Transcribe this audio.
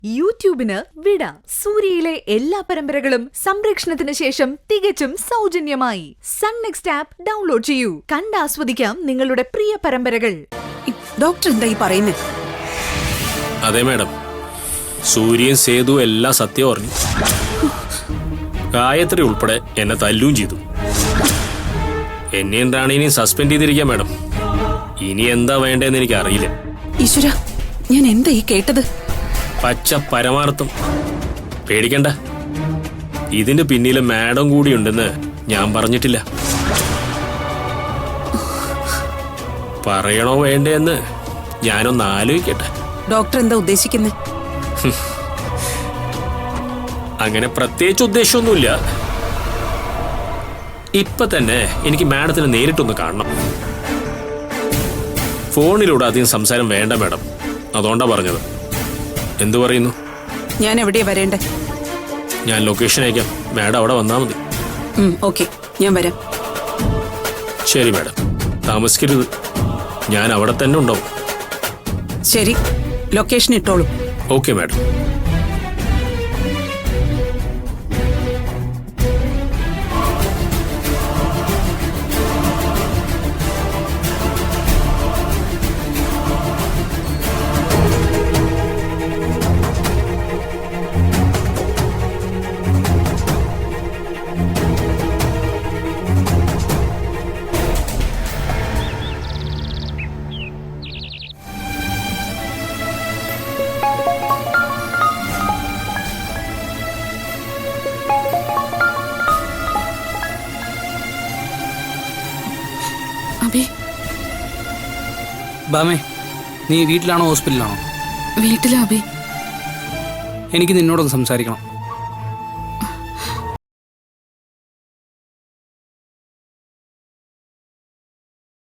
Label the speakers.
Speaker 1: യൂട്യൂബിന് വിട. സൂര്യയിലെ എല്ലാ പരമ്പരകളും സംരക്ഷണത്തിന് ശേഷം തികച്ചും സൗജന്യമായി സൺ നെക്സ്റ്റ് ആപ്പ് ഡൗൺലോഡ് ചെയ്യൂ. കണ്ടാസ്വദിക്കാം നിങ്ങളുടെ പ്രിയ പരമ്പരകൾ.
Speaker 2: ഡോക്ടർ എന്താ ഈ പറയുന്നത്?
Speaker 3: അതെ മാഡം, സൂര്യൻ സേതു എല്ലാം സത്യം പറഞ്ഞു. ഗായത്രി ഉൾപ്പെടെ എന്നെ തല്ലുകയും ചെയ്തു. എന്നെയും റാണീനെയും സസ്പെൻഡ് ചെയ്തിരിക്കാം മാഡം. ഇനി എന്താ വേണ്ടതെന്ന് എനിക്ക് അറിയില്ല.
Speaker 2: ഈശ്വര, ഞാൻ എന്താ ഈ കേട്ടത്?
Speaker 3: പച്ച പരമാർത്ഥം. പേടിക്കണ്ട, ഇതിന്റെ പിന്നില് മാഡം കൂടിയുണ്ടെന്ന് ഞാൻ പറഞ്ഞിട്ടില്ല. പറയണോ വേണ്ടേന്ന് ഞാനൊന്ന് ആലോചിക്കട്ടെ.
Speaker 2: ഡോക്ടർ എന്താ ഉദ്ദേശിക്കുന്നത്?
Speaker 3: അങ്ങനെ പ്രത്യേകിച്ച് ഉദ്ദേശമൊന്നുമില്ല. ഇപ്പൊ തന്നെ എനിക്ക് മാഡത്തിന് നേരിട്ടൊന്ന് കാണണം. ഫോണിലൂടെ അധികം സംസാരം വേണ്ട മാഡം, അതുകൊണ്ടാ പറഞ്ഞത്. എന്തു പറയുന്നു?
Speaker 2: ഞാൻ എവിടെയാ വരേണ്ടേ?
Speaker 3: ഞാൻ ലൊക്കേഷൻ അയക്കാം, മാഡം അവിടെ വന്നാൽ മതി.
Speaker 2: ഓക്കെ, ഞാൻ വരാം.
Speaker 3: ശരി മാഡം, താമസിക്കരുത്. ഞാൻ അവിടെ തന്നെ ഉണ്ടാവും.
Speaker 2: ശരി, ലൊക്കേഷൻ ഇട്ടോളൂ.
Speaker 3: Okay madam.
Speaker 4: ബാമേ, നീ വീട്ടിലാണോ ഹോസ്പിറ്റലിലാണോ?
Speaker 5: വീട്ടിലാ അബി.
Speaker 4: എനിക്ക് നിന്നോടൊന്ന് സംസാരിക്കണം.